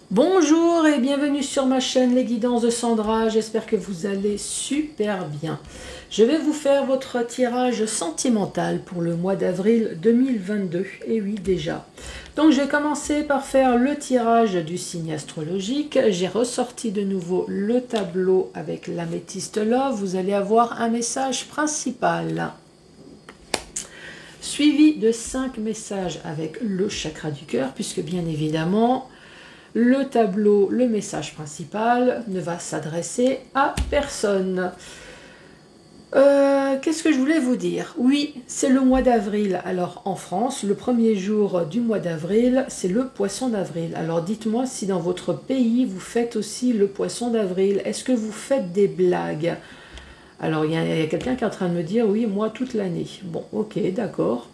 Bonjour et bienvenue sur ma chaîne Les Guidances de Sandra, j'espère que vous allez super bien. Je vais vous faire votre tirage sentimental pour le mois d'avril 2022, et oui déjà. Donc je vais commencer par faire le tirage du signe astrologique. J'ai ressorti de nouveau le tableau avec l'améthyste love, vous allez avoir un message principal. Suivi de 5 messages avec le chakra du cœur, puisque bien évidemment... le tableau, le message principal, ne va s'adresser à personne. Qu'est-ce que je voulais vous dire? Oui, c'est le mois d'avril. Alors en France, le premier jour du mois d'avril, c'est le poisson d'avril. Alors dites-moi si dans votre pays, vous faites aussi le poisson d'avril. Est-ce que vous faites des blagues? Alors il y a quelqu'un qui est en train de me dire, oui, moi toute l'année. Bon, ok, d'accord.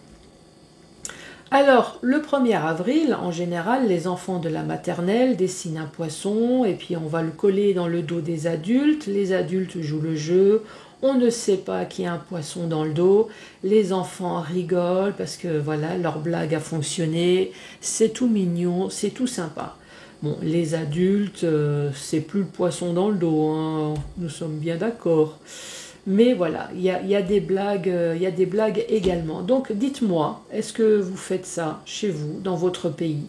Alors, le 1er avril, en général, les enfants de la maternelle dessinent un poisson et puis on va le coller dans le dos des adultes. Les adultes jouent le jeu. On ne sait pas qu'il y a un poisson dans le dos. Les enfants rigolent parce que voilà, leur blague a fonctionné. C'est tout mignon, c'est tout sympa. Bon, les adultes, c'est plus le poisson dans le dos, hein. Nous sommes bien d'accord. Mais voilà, il y a des blagues, il y a des blagues également. Donc dites-moi, est-ce que vous faites ça chez vous, dans votre pays?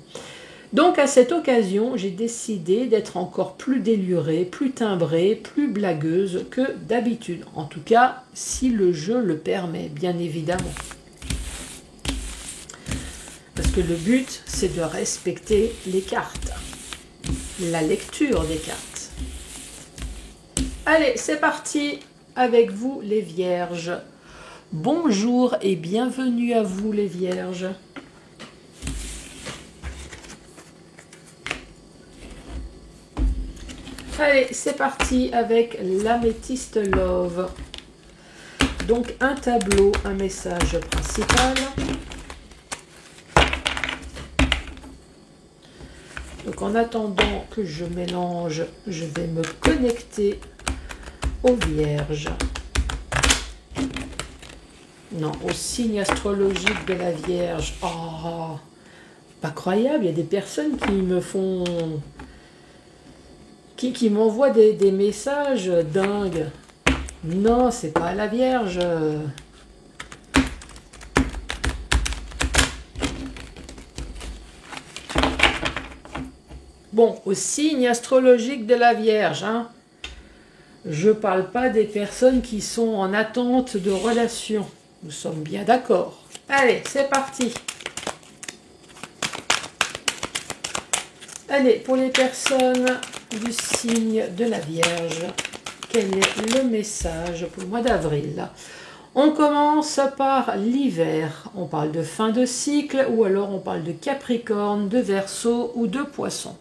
Donc à cette occasion, j'ai décidé d'être encore plus délurée, plus timbrée, plus blagueuse que d'habitude. En tout cas, si le jeu le permet, bien évidemment. Parce que le but, c'est de respecter les cartes. La lecture des cartes. Allez, c'est parti! Avec vous les vierges. Bonjour et bienvenue à vous les vierges. Allez, c'est parti avec l'améthyste love. Donc un tableau, un message principal. Donc en attendant que je mélange, je vais me connecter aux vierges. Non, au signe astrologique de la Vierge. Oh, pas croyable, il y a des personnes qui me font... qui m'envoient des messages dingues. Non, c'est pas la Vierge. Bon, au signe astrologique de la Vierge, hein. Je parle pas des personnes qui sont en attente de relation. Nous sommes bien d'accord. Allez, c'est parti. Allez, pour les personnes du signe de la Vierge, quel est le message pour le mois d'avril? On commence par l'hiver. On parle de fin de cycle ou alors on parle de Capricorne, de Verseau ou de Poisson.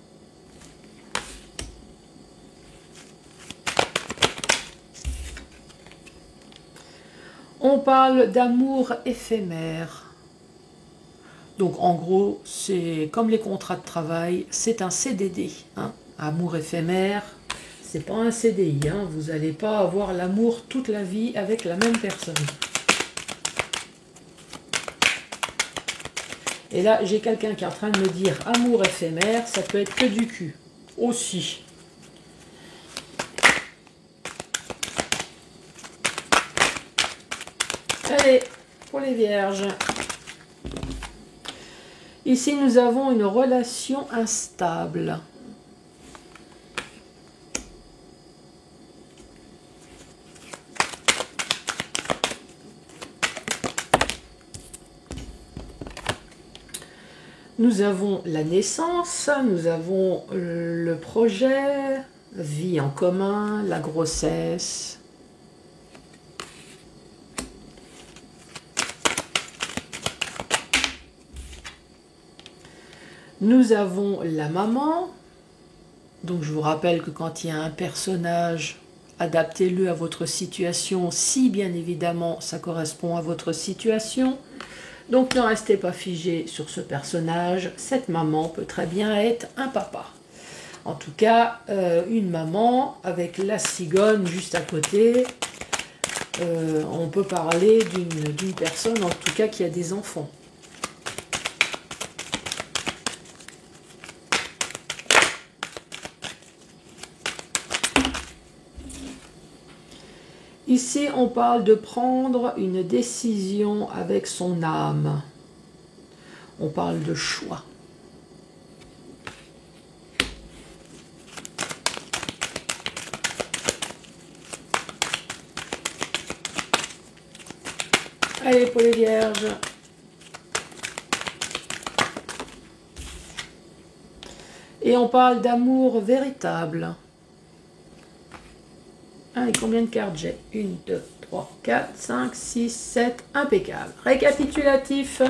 On parle d'amour éphémère. Donc en gros, c'est comme les contrats de travail, c'est un CDD. Hein. Amour éphémère, c'est pas un CDI. Hein. Vous n'allez pas avoir l'amour toute la vie avec la même personne. Et là, j'ai quelqu'un qui est en train de me dire amour éphémère, ça peut être que du cul. Aussi. Allez, pour les vierges. Ici, nous avons une relation instable. Nous avons la naissance, nous avons le projet, vie en commun, la grossesse. Nous avons la maman. Donc je vous rappelle que quand il y a un personnage, adaptez-le à votre situation, si bien évidemment ça correspond à votre situation. Donc ne restez pas figé sur ce personnage. Cette maman peut très bien être un papa. En tout cas, une maman avec la cigogne juste à côté. On peut parler d'une personne en tout cas qui a des enfants. Ici, on parle de prendre une décision avec son âme. On parle de choix. Allez, pour les vierges. Et on parle d'amour véritable. Ah, et combien de cartes j'ai? 1, 2, 3, 4, 5, 6, 7. Impeccable. Récapitulatif.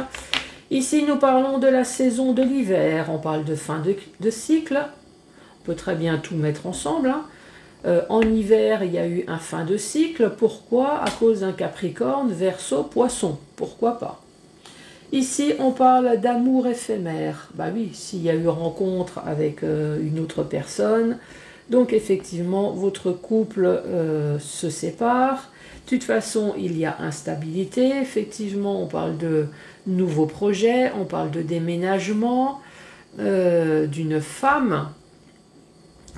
Ici, nous parlons de la saison de l'hiver. On parle de fin de cycle. On peut très bien tout mettre ensemble. Hein. En hiver, il y a eu un fin de cycle. Pourquoi? À cause d'un Capricorne, Verseau, Poisson. Pourquoi pas? Ici, on parle d'amour éphémère. Bah oui, s'il y a eu rencontre avec une autre personne, donc effectivement, votre couple se sépare. De toute façon, il y a instabilité. Effectivement, on parle de nouveaux projets, on parle de déménagement, d'une femme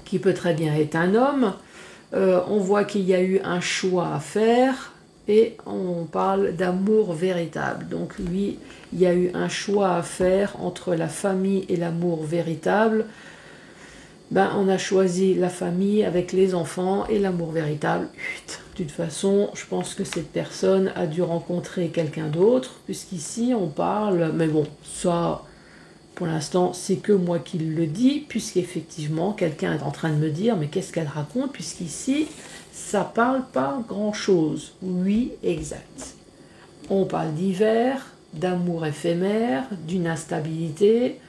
qui peut très bien être un homme. On voit qu'il y a eu un choix à faire. Et on parle d'amour véritable. Donc oui, il y a eu un choix à faire entre la famille et l'amour véritable. Ben, on a choisi la famille avec les enfants et l'amour véritable. De toute façon, je pense que cette personne a dû rencontrer quelqu'un d'autre, puisqu'ici on parle, mais bon, ça, pour l'instant, c'est que moi qui le dis, puisqu'effectivement, quelqu'un est en train de me dire, mais qu'est-ce qu'elle raconte, puisqu'ici, ça parle pas grand-chose. Oui, exact. On parle d'hiver, d'amour éphémère, d'une instabilité,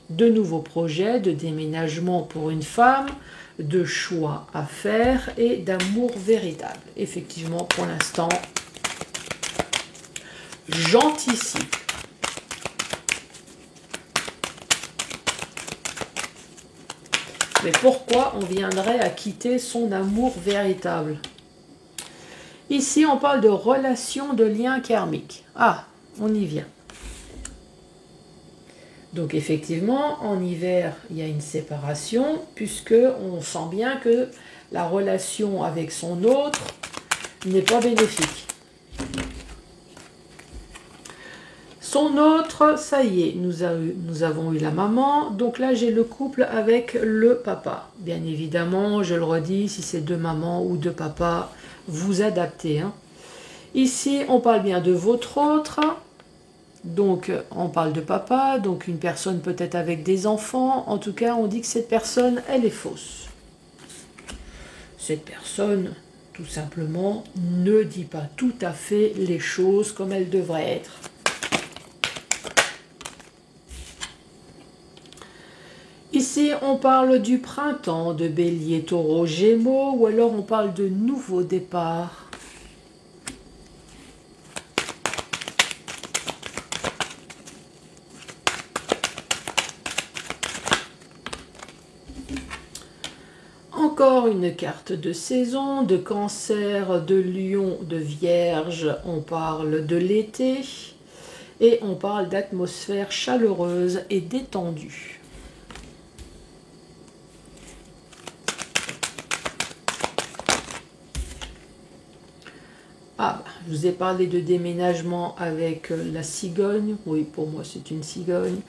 de nouveaux projets, de déménagement pour une femme, de choix à faire et d'amour véritable. Effectivement, pour l'instant, j'anticipe. Mais pourquoi on viendrait à quitter son amour véritable? Ici, on parle de relation, de lien karmique. Ah, on y vient. Donc effectivement, en hiver, il y a une séparation, puisque on sent bien que la relation avec son autre n'est pas bénéfique. Son autre, ça y est, nous avons eu la maman, donc là j'ai le couple avec le papa. Bien évidemment, je le redis, si c'est deux mamans ou deux papas, vous adaptez. Hein. Ici, on parle bien de votre autre, donc on parle de papa, donc une personne peut-être avec des enfants. En tout cas, on dit que cette personne, elle est fausse. Cette personne, tout simplement, ne dit pas tout à fait les choses comme elles devraient être. Ici, on parle du printemps, de Bélier, Taureau, Gémeaux, ou alors on parle de nouveau départ. Encore une carte de saison, de Cancer, de Lion, de Vierge, on parle de l'été et on parle d'atmosphère chaleureuse et détendue. Ah, je vous ai parlé de déménagement avec la cigogne. Oui, pour moi, c'est une cigogne.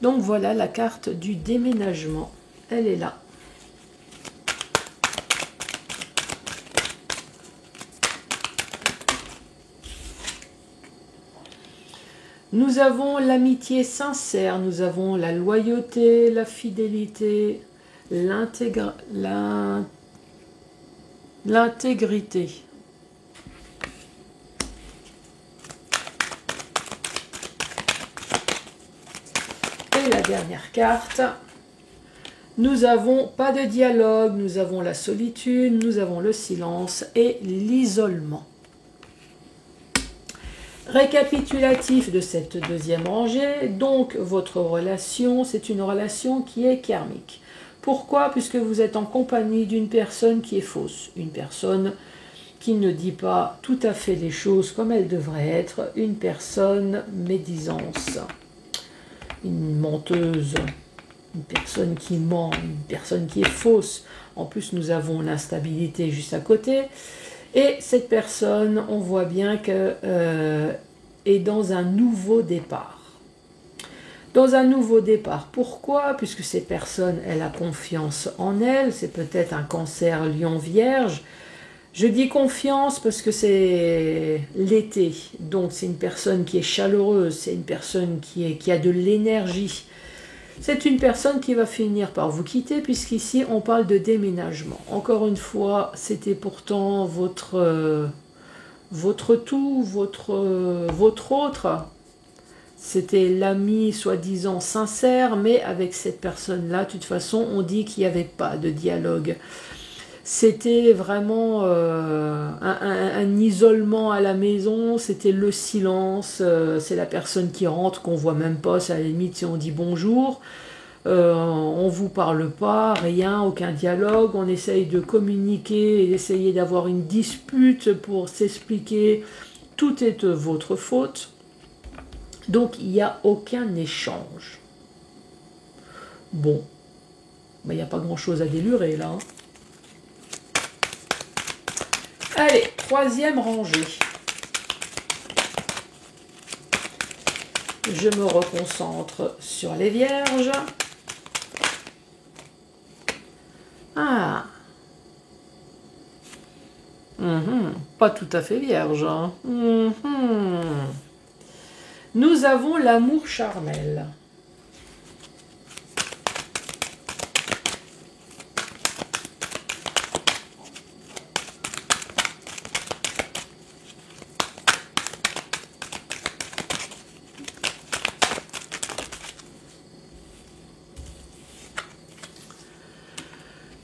Donc voilà la carte du déménagement. Elle est là. Nous avons l'amitié sincère, nous avons la loyauté, la fidélité, l'intégrité. Et la dernière carte, nous avons pas de dialogue, nous avons la solitude, nous avons le silence et l'isolement. Récapitulatif de cette deuxième rangée, donc votre relation, c'est une relation qui est karmique. Pourquoi? Puisque vous êtes en compagnie d'une personne qui est fausse, une personne qui ne dit pas tout à fait les choses comme elles devraient être, une personne médisance, une menteuse, une personne qui ment, une personne qui est fausse. En plus, nous avons l'instabilité juste à côté. Et cette personne, on voit bien qu'elle est dans un nouveau départ. Dans un nouveau départ. Pourquoi? Puisque cette personne, elle a confiance en elle. C'est peut-être un cancer lion vierge. Je dis confiance parce que c'est l'été. Donc c'est une personne qui est chaleureuse. C'est une personne qui a de l'énergie. C'est une personne qui va finir par vous quitter puisqu'ici on parle de déménagement. Encore une fois, c'était pourtant votre tout, votre autre. C'était l'ami soi-disant sincère, mais avec cette personne-là, de toute façon, on dit qu'il n'y avait pas de dialogue. C'était vraiment un isolement à la maison, c'était le silence, c'est la personne qui rentre, qu'on voit même pas, c'est à la limite si on dit bonjour. On vous parle pas, rien, aucun dialogue, on essaye de communiquer et d'essayer d'avoir une dispute pour s'expliquer. Tout est de votre faute. Donc il n'y a aucun échange. Bon, il n'y a pas grand-chose à délurer là. Hein. Allez, troisième rangée. Je me reconcentre sur les vierges. Ah. Pas tout à fait vierge. Hein. Nous avons l'amour charnel.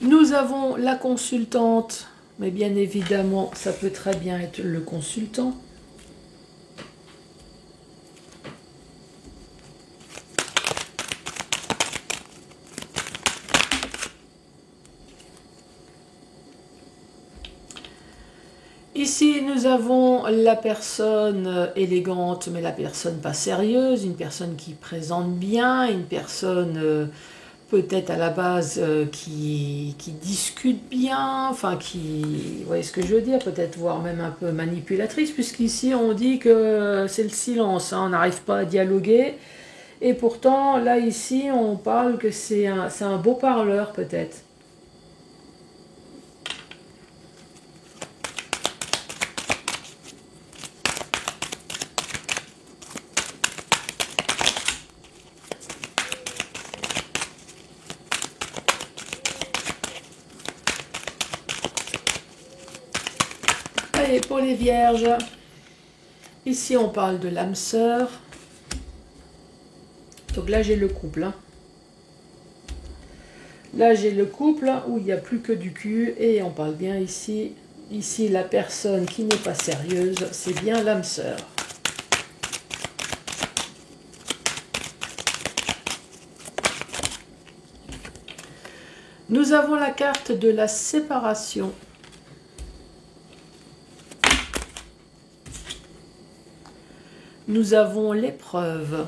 Nous avons la consultante, mais bien évidemment, ça peut très bien être le consultant. Ici, nous avons la personne élégante, mais la personne pas sérieuse, une personne qui présente bien, une personne peut-être à la base qui discute bien, enfin vous voyez ce que je veux dire, peut-être voire même un peu manipulatrice, puisqu'ici on dit que c'est le silence, hein, on n'arrive pas à dialoguer, et pourtant là ici on parle que c'est un beau parleur peut-être. Et pour les vierges, ici on parle de l'âme sœur. Donc là j'ai le couple. Hein. Là j'ai le couple où il n'y a plus que du cul et on parle bien ici. Ici la personne qui n'est pas sérieuse, c'est bien l'âme sœur. Nous avons la carte de la séparation. Nous avons l'épreuve.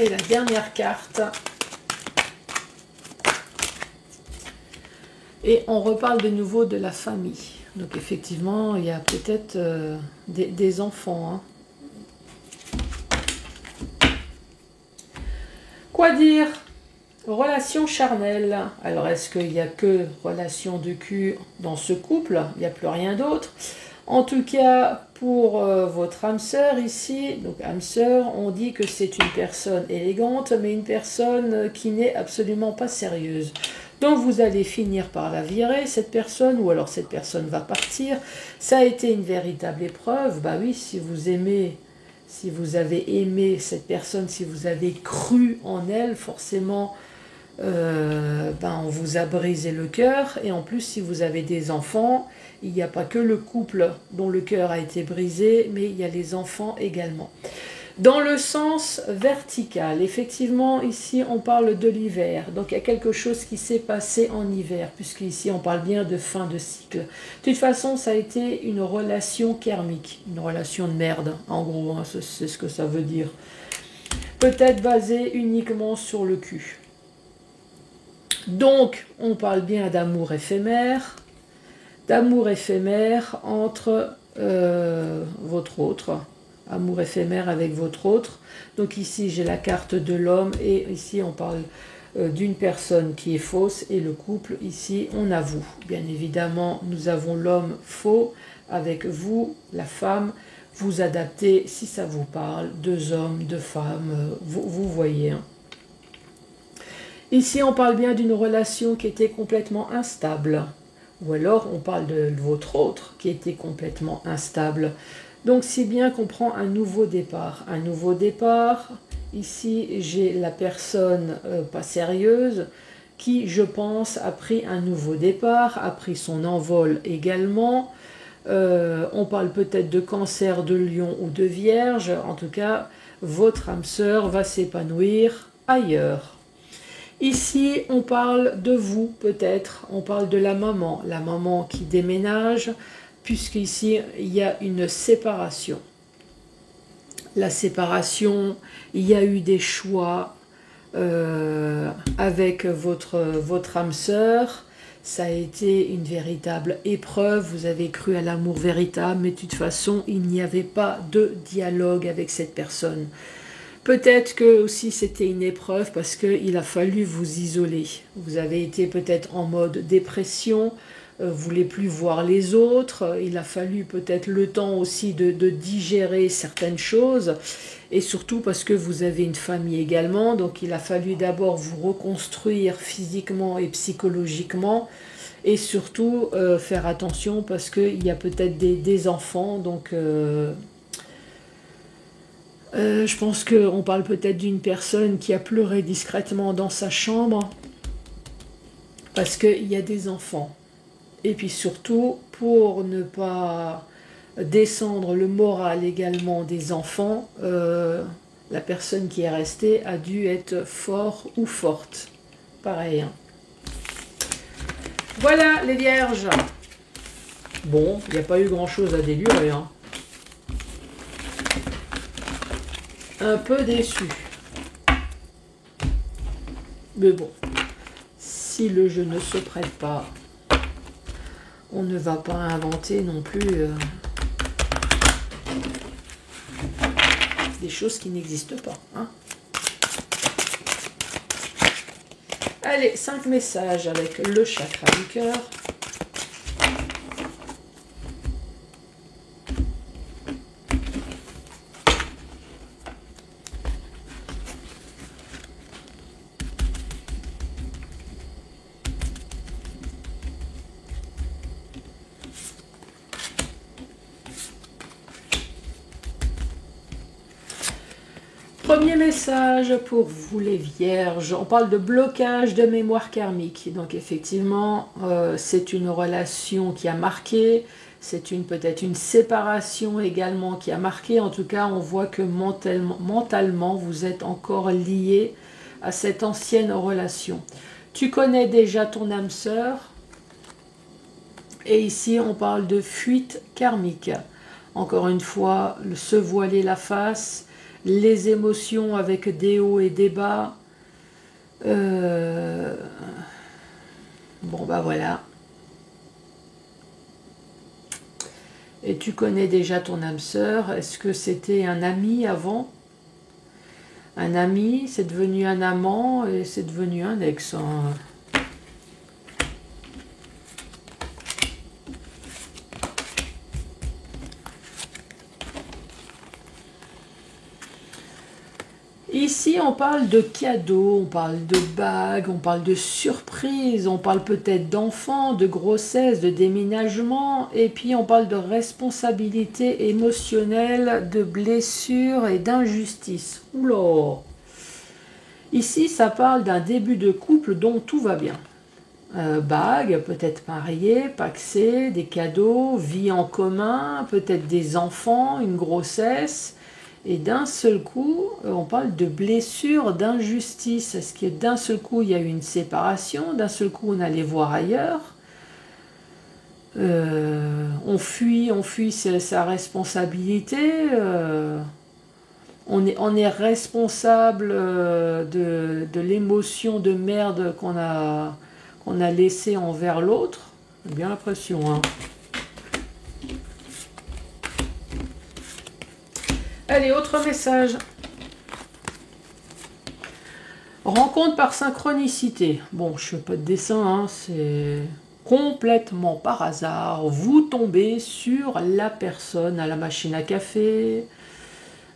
Et la dernière carte. Et on reparle de nouveau de la famille. Donc effectivement, il y a peut-être des enfants. Hein. Quoi dire? Relation charnelle. Alors, est-ce qu'il n'y a que relation de cul dans ce couple? Il n'y a plus rien d'autre. En tout cas, pour votre âme sœur ici, donc âme sœur, on dit que c'est une personne élégante, mais une personne qui n'est absolument pas sérieuse. Donc, vous allez finir par la virer, cette personne, ou alors cette personne va partir. Ça a été une véritable épreuve. Bah oui, si vous aimez... Si vous avez aimé cette personne, si vous avez cru en elle, forcément, on vous a brisé le cœur. Et en plus, si vous avez des enfants, il n'y a pas que le couple dont le cœur a été brisé, mais il y a les enfants également. Dans le sens vertical, effectivement, ici, on parle de l'hiver. Donc, il y a quelque chose qui s'est passé en hiver, puisqu'ici, on parle bien de fin de cycle. De toute façon, ça a été une relation karmique, une relation de merde, en gros, hein, c'est ce que ça veut dire. peut-être basé uniquement sur le cul. Donc, on parle bien d'amour éphémère entre votre autre, amour éphémère avec votre autre. Donc ici, j'ai la carte de l'homme et ici, on parle d'une personne qui est fausse et le couple, ici, on a vous. Bien évidemment, nous avons l'homme faux avec vous, la femme. Vous adaptez si ça vous parle, deux hommes, deux femmes, vous voyez. Hein. Ici, on parle bien d'une relation qui était complètement instable. Ou alors, on parle de votre autre qui était complètement instable. Donc, c'est bien qu'on prend un nouveau départ. Un nouveau départ. Ici, j'ai la personne pas sérieuse qui, je pense, a pris un nouveau départ, a pris son envol également. On parle peut-être de cancer, de lion ou de vierge. En tout cas, votre âme sœur va s'épanouir ailleurs. Ici, on parle de vous, peut-être. On parle de la maman qui déménage, puisqu'ici, il y a une séparation. La séparation, il y a eu des choix avec votre âme sœur. Ça a été une véritable épreuve. Vous avez cru à l'amour véritable, mais de toute façon, il n'y avait pas de dialogue avec cette personne. Peut-être que aussi c'était une épreuve parce qu'il a fallu vous isoler. Vous avez été peut-être en mode dépression, vous ne voulez plus voir les autres. Il a fallu peut-être le temps aussi de digérer certaines choses. Et surtout parce que vous avez une famille également. Donc il a fallu d'abord vous reconstruire physiquement et psychologiquement. Et surtout faire attention parce qu'il y a peut-être des enfants. Donc... je pense qu'on parle peut-être d'une personne qui a pleuré discrètement dans sa chambre parce qu'il y a des enfants. Et puis surtout, pour ne pas descendre le moral également des enfants, la personne qui est restée a dû être fort ou forte. Pareil. Hein. Voilà les vierges. Bon, il n'y a pas eu grand-chose à délurer. Hein. Un peu déçu. Mais bon, si le jeu ne se prête pas, on ne va pas inventer non plus des choses qui n'existent pas. Hein. Allez, 5 messages avec le chakra du cœur. Premier message pour vous les vierges, on parle de blocage de mémoire karmique. Donc effectivement, c'est une relation qui a marqué, c'est peut-être une séparation également qui a marqué. En tout cas, on voit que mentalement, vous êtes encore lié à cette ancienne relation. Tu connais déjà ton âme sœur. Et ici, on parle de fuite karmique. Encore une fois, se voiler la face, les émotions avec des hauts et des bas. Bon, bah voilà. Et tu connais déjà ton âme sœur. Est-ce que c'était un ami avant? Un ami, c'est devenu un amant et c'est devenu un ex. Hein. Ici, on parle de cadeaux, on parle de bagues, on parle de surprises, on parle peut-être d'enfants, de grossesse, de déménagement, et puis on parle de responsabilité émotionnelle, de blessures et d'injustice. Oula! Ici, ça parle d'un début de couple dont tout va bien. Bagues, peut-être marié, pacsé, des cadeaux, vie en commun, peut-être des enfants, une grossesse. Et d'un seul coup, on parle de blessure, d'injustice. Est-ce que d'un seul coup, il y a eu une séparation? D'un seul coup, on allait voir ailleurs. On fuit sa responsabilité. On est responsable de l'émotion de merde qu'on a laissée envers l'autre. J'ai bien l'impression, hein. Allez, autre message. Rencontre par synchronicité. Bon, je fais pas de dessin, hein, c'est complètement par hasard. Vous tombez sur la personne à la machine à café,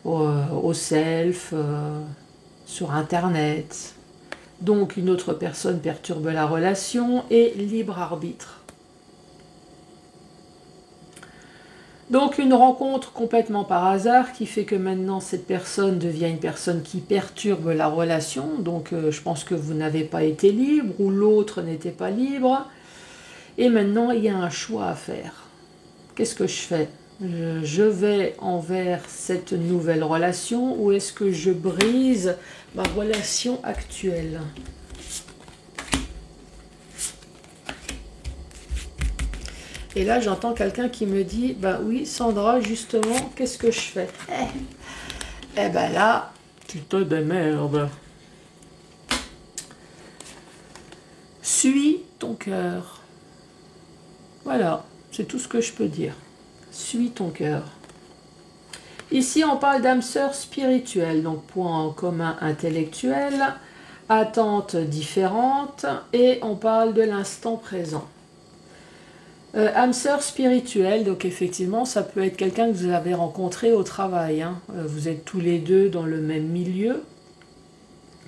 au self, sur Internet. Donc une autre personne perturbe la relation et libre arbitre. Donc une rencontre complètement par hasard qui fait que maintenant cette personne devient une personne qui perturbe la relation. Donc je pense que vous n'avez pas été libre ou l'autre n'était pas libre. Et maintenant il y a un choix à faire. Qu'est-ce que je fais ? Je vais envers cette nouvelle relation ou est-ce que je brise ma relation actuelle ? Et là, j'entends quelqu'un qui me dit, bah oui, Sandra, justement, qu'est-ce que je fais ? Eh ben là, tu te démerdes. Suis ton cœur. Voilà, c'est tout ce que je peux dire. Suis ton cœur. Ici, on parle d'âme sœur spirituelle, donc point en commun intellectuel, attentes différentes, et on parle de l'instant présent. Âme sœur spirituelle, donc effectivement, ça peut être quelqu'un que vous avez rencontré au travail. Hein. Vous êtes tous les deux dans le même milieu,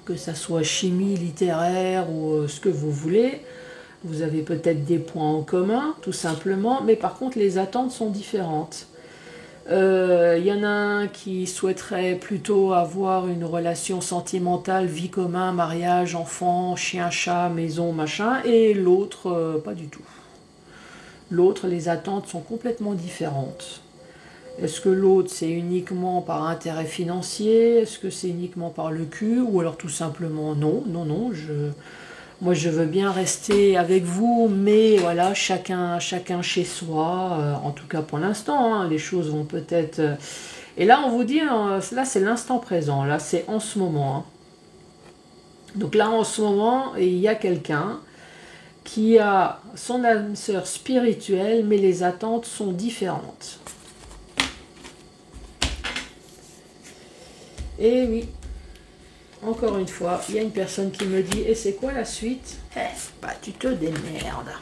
que ça soit chimie, littéraire ou ce que vous voulez. Vous avez peut-être des points en commun, tout simplement, mais par contre, les attentes sont différentes. Y en a un qui souhaiterait plutôt avoir une relation sentimentale, vie commune, mariage, enfant, chien, chat, maison, machin, et l'autre, pas du tout. L'autre, les attentes sont complètement différentes. Est-ce que l'autre, c'est uniquement par intérêt financier? Est-ce que c'est uniquement par le cul? Ou alors tout simplement non, moi je veux bien rester avec vous, mais voilà, chacun chez soi, en tout cas pour l'instant, hein, les choses vont peut-être... Et là, on vous dit, là c'est l'instant présent, là c'est en ce moment. Hein. Donc là, en ce moment, il y a quelqu'un qui a son âme sœur spirituelle, mais les attentes sont différentes. Et oui, encore une fois, il y a une personne qui me dit, et c'est quoi la suite ? Bah tu te démerdes.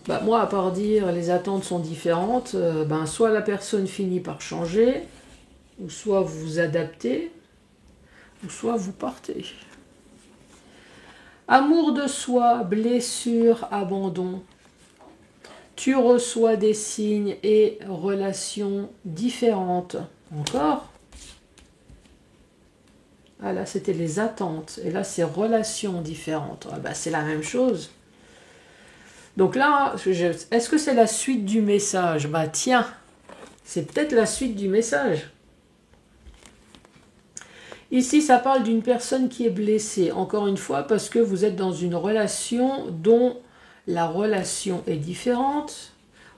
Bah moi, à part dire les attentes sont différentes, ben soit la personne finit par changer, ou soit vous vous adaptez, ou soit vous partez. Amour de soi, blessure, abandon. Tu reçois des signes et relations différentes. Encore ? Ah là, c'était les attentes. Et là, c'est relations différentes. Ah bah, c'est la même chose. Donc là, est-ce que c'est la suite du message ? Bah tiens, c'est peut-être la suite du message. Ici, ça parle d'une personne qui est blessée. Encore une fois, parce que vous êtes dans une relation dont la relation est différente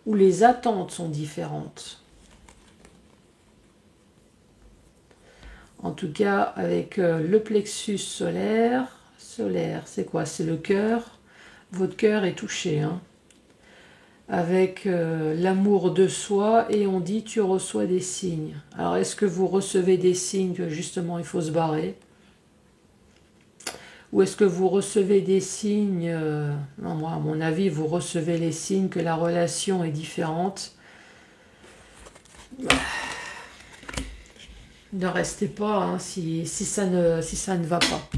ou les attentes sont différentes. En tout cas, avec le plexus solaire. Solaire, c'est quoi? C'est le cœur. Votre cœur est touché. Hein. Avec l'amour de soi et on dit tu reçois des signes. Alors est-ce que vous recevez des signes que justement il faut se barrer? Ou est-ce que vous recevez des signes, non, moi à mon avis vous recevez les signes que la relation est différente. Ne restez pas hein, si ça ne va pas.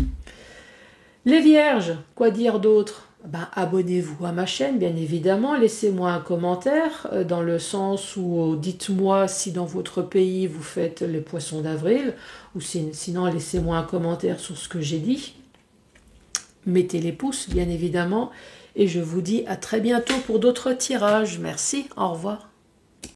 Les vierges, quoi dire d'autre? Ben, abonnez-vous à ma chaîne, bien évidemment. Laissez-moi un commentaire dans le sens où dites-moi si dans votre pays vous faites les poissons d'avril ou sinon laissez-moi un commentaire sur ce que j'ai dit. Mettez les pouces, bien évidemment. Et je vous dis à très bientôt pour d'autres tirages. Merci, au revoir.